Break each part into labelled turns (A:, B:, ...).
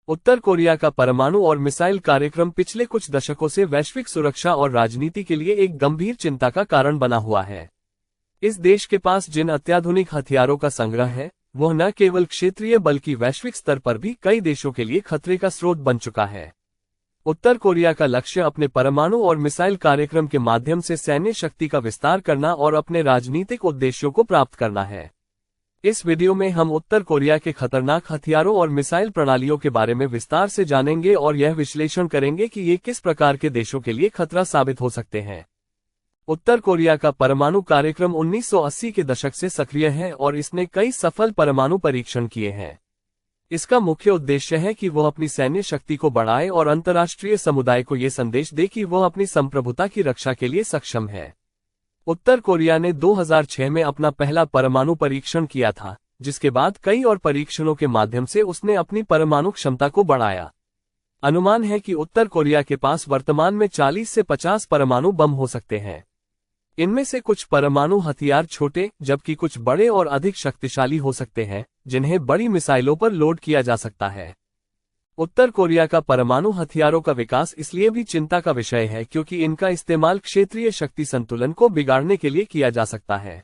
A: उत्तर Korea का परमाणु और मिसाइल कार्यक्रम पिछले कुछ दशकों से वैश्विक सुरक्षा और राजनीति के लिए एक गंभीर चिंता का कारण बना हुआ है। इस देश के पास जिन अत्याधुनिक हथियारों का संग्रह है, वह न केवल क्षेत्रीय बल्कि वैश्विक स्तर पर भी कई देशों के लिए खतरे का स्रोत बन चुका है। उत्तर कोरिया का लक्ष्य अपने परमाणु और मिसाइल कार्यक्रम के माध्यम से सैन्य शक्ति का विस्तार करना और अपने राजनीतिक उद्देश्यों को प्राप्त करना है। इस वीडियो में हम उत्तर कोरिया के खतरनाक हथियारों और मिसाइल प्रणालियों के बारे में विस्तार से जानेंगे और यह विश्लेषण करेंगे कि ये किस प्रकार के देशों के लिए खतरा साबित हो सकते हैं। उत्तर कोरिया का परमाणु कार्यक्रम 1980 के दशक से सक्रिय है और इसने कई सफल परमाणु परीक्षण किए हैं। इसका मुख्य उद्देश्य है कि वह अपनी सैन्य शक्ति को बढ़ाए और अंतर्राष्ट्रीय समुदाय को ये संदेश दे कि वह अपनी संप्रभुता की रक्षा के लिए सक्षम है। उत्तर कोरिया ने 2006 में अपना पहला परमाणु परीक्षण किया था, जिसके बाद कई और परीक्षणों के माध्यम से उसने अपनी परमाणु क्षमता को बढ़ाया। अनुमान है कि उत्तर कोरिया के पास वर्तमान में 40 से 50 परमाणु बम हो सकते हैं। इनमें से कुछ परमाणु हथियार छोटे जबकि कुछ बड़े और अधिक शक्तिशाली हो सकते हैं, जिन्हें बड़ी मिसाइलों पर लोड किया जा सकता है। उत्तर कोरिया का परमाणु हथियारों का विकास इसलिए भी चिंता का विषय है क्योंकि इनका इस्तेमाल क्षेत्रीय शक्ति संतुलन को बिगाड़ने के लिए किया जा सकता है।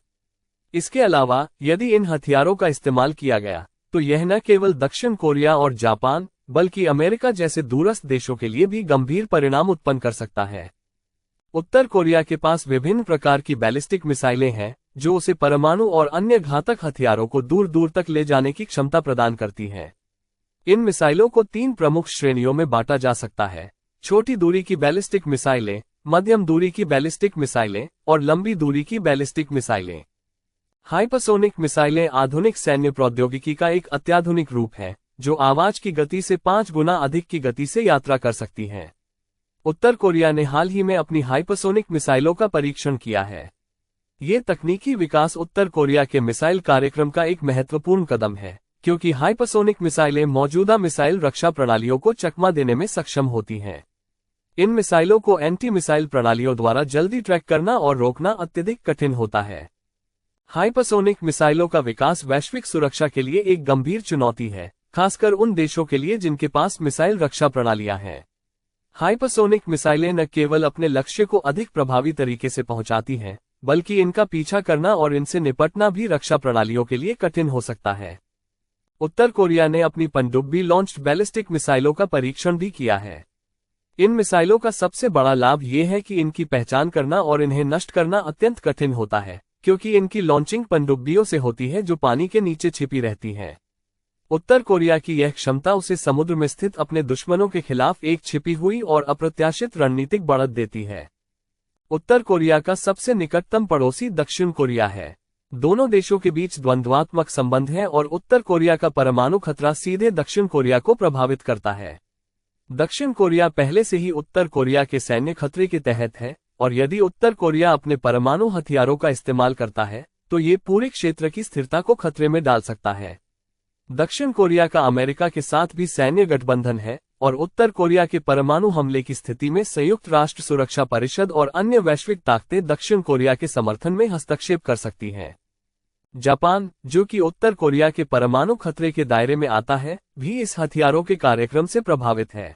A: इसके अलावा यदि इन हथियारों का इस्तेमाल किया गया तो यह न केवल दक्षिण कोरिया और जापान बल्कि अमेरिका जैसे दूरस्थ देशों के लिए भी गंभीर परिणाम उत्पन्न कर सकता है। उत्तर कोरिया के पास विभिन्न प्रकार की बैलिस्टिक मिसाइलें हैं जो उसे परमाणु और अन्य घातक हथियारों को दूर दूर तक ले जाने की क्षमता प्रदान करती हैं। इन मिसाइलों को 3 प्रमुख श्रेणियों में बांटा जा सकता है: छोटी दूरी की बैलिस्टिक मिसाइलें, मध्यम दूरी की बैलिस्टिक मिसाइलें और लंबी दूरी की बैलिस्टिक मिसाइलें। हाइपरसोनिक मिसाइलें आधुनिक सैन्य प्रौद्योगिकी का एक अत्याधुनिक रूप है जो आवाज की गति से 5 गुना अधिक की गति से यात्रा कर सकती हैं। उत्तर कोरिया ने हाल ही में अपनी हाइपरसोनिक मिसाइलों का परीक्षण किया है। ये तकनीकी विकास उत्तर कोरिया के मिसाइल कार्यक्रम का एक महत्वपूर्ण कदम है, क्योंकि हाइपरसोनिक मिसाइलें मौजूदा मिसाइल रक्षा प्रणालियों को चकमा देने में सक्षम होती हैं। इन मिसाइलों को एंटी मिसाइल प्रणालियों द्वारा जल्दी ट्रैक करना और रोकना अत्यधिक कठिन होता है। हाइपरसोनिक मिसाइलों का विकास वैश्विक सुरक्षा के लिए एक गंभीर चुनौती है, खासकर उन देशों के लिए जिनके पास मिसाइल रक्षा प्रणालियां हैं। हाइपरसोनिक मिसाइलें न केवल अपने लक्ष्य को अधिक प्रभावी तरीके से पहुंचाती हैं, बल्कि इनका पीछा करना और इनसे निपटना भी रक्षा प्रणालियों के लिए कठिन हो सकता है। उत्तर कोरिया ने अपनी पनडुब्बी लॉन्च्ड बैलिस्टिक मिसाइलों का परीक्षण भी किया है। इन मिसाइलों का सबसे बड़ा लाभ ये है कि इनकी पहचान करना और इन्हें नष्ट करना अत्यंत कठिन होता है, क्योंकि इनकी लॉन्चिंग पनडुब्बियों से होती है जो पानी के नीचे छिपी रहती हैं। उत्तर कोरिया की यह क्षमता उसे समुद्र में स्थित अपने दुश्मनों के खिलाफ एक छिपी हुई और अप्रत्याशित रणनीतिक बढ़त देती है। उत्तर कोरिया का सबसे निकटतम पड़ोसी दक्षिण कोरिया है। दोनों देशों के बीच द्वंद्वात्मक संबंध है और उत्तर कोरिया का परमाणु खतरा सीधे दक्षिण कोरिया को प्रभावित करता है। दक्षिण कोरिया पहले से ही उत्तर कोरिया के सैन्य खतरे के तहत है और यदि उत्तर कोरिया अपने परमाणु हथियारों का इस्तेमाल करता है तो ये पूरे क्षेत्र की स्थिरता को खतरे में डाल सकता है। दक्षिण कोरिया का अमेरिका के साथ भी सैन्य गठबंधन है और उत्तर कोरिया के परमाणु हमले की स्थिति में संयुक्त राष्ट्र सुरक्षा परिषद और अन्य वैश्विक ताकतें दक्षिण कोरिया के समर्थन में हस्तक्षेप कर सकती हैं। जापान, जो कि उत्तर कोरिया के परमाणु खतरे के दायरे में आता है, भी इस हथियारों के कार्यक्रम से प्रभावित है।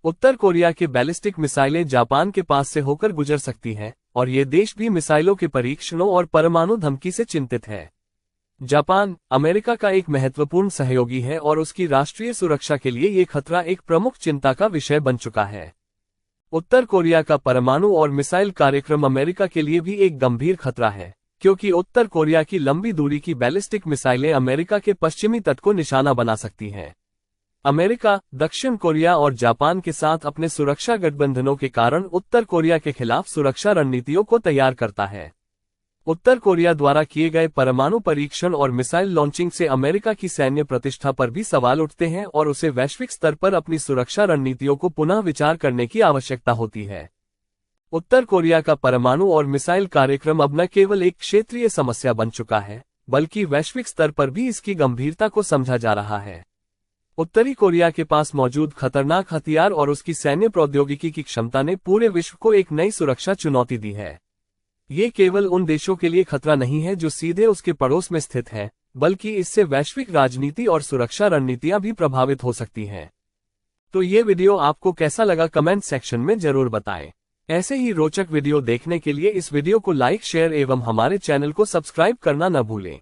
A: उत्तर कोरिया के बैलिस्टिक मिसाइलें जापान के पास से होकर गुजर सकती हैं और ये देश भी मिसाइलों के परीक्षणों और परमाणु धमकी से चिंतित है। जापान अमेरिका का एक महत्वपूर्ण सहयोगी है और उसकी राष्ट्रीय सुरक्षा के लिए ये खतरा एक प्रमुख चिंता का विषय बन चुका है। उत्तर कोरिया का परमाणु और मिसाइल कार्यक्रम अमेरिका के लिए भी एक गंभीर खतरा है, क्योंकि उत्तर कोरिया की लंबी दूरी की बैलिस्टिक मिसाइलें अमेरिका के पश्चिमी तट को निशाना बना सकती हैं। अमेरिका, दक्षिण कोरिया और जापान के साथ अपने सुरक्षा गठबंधनों के कारण उत्तर कोरिया के खिलाफ सुरक्षा रणनीतियों को तैयार करता है। उत्तर कोरिया द्वारा किए गए परमाणु परीक्षण और मिसाइल लॉन्चिंग से अमेरिका की सैन्य प्रतिष्ठा पर भी सवाल उठते हैं और उसे वैश्विक स्तर पर अपनी सुरक्षा रणनीतियों को पुनः विचार करने की आवश्यकता होती है। उत्तर कोरिया का परमाणु और मिसाइल कार्यक्रम अब न केवल एक क्षेत्रीय समस्या बन चुका है, बल्कि वैश्विक स्तर पर भी इसकी गंभीरता को समझा जा रहा है। उत्तरी कोरिया के पास मौजूद खतरनाक हथियार और उसकी सैन्य प्रौद्योगिकी की क्षमता ने पूरे विश्व को एक नई सुरक्षा चुनौती दी है। ये केवल उन देशों के लिए खतरा नहीं है जो सीधे उसके पड़ोस में स्थित हैं, बल्कि इससे वैश्विक राजनीति और सुरक्षा रणनीतियां भी प्रभावित हो सकती हैं। तो ये वीडियो आपको कैसा लगा कमेंट सेक्शन में जरूर बताएं। ऐसे ही रोचक वीडियो देखने के लिए इस वीडियो को लाइक शेयर एवं हमारे चैनल को सब्सक्राइब करना न भूलें।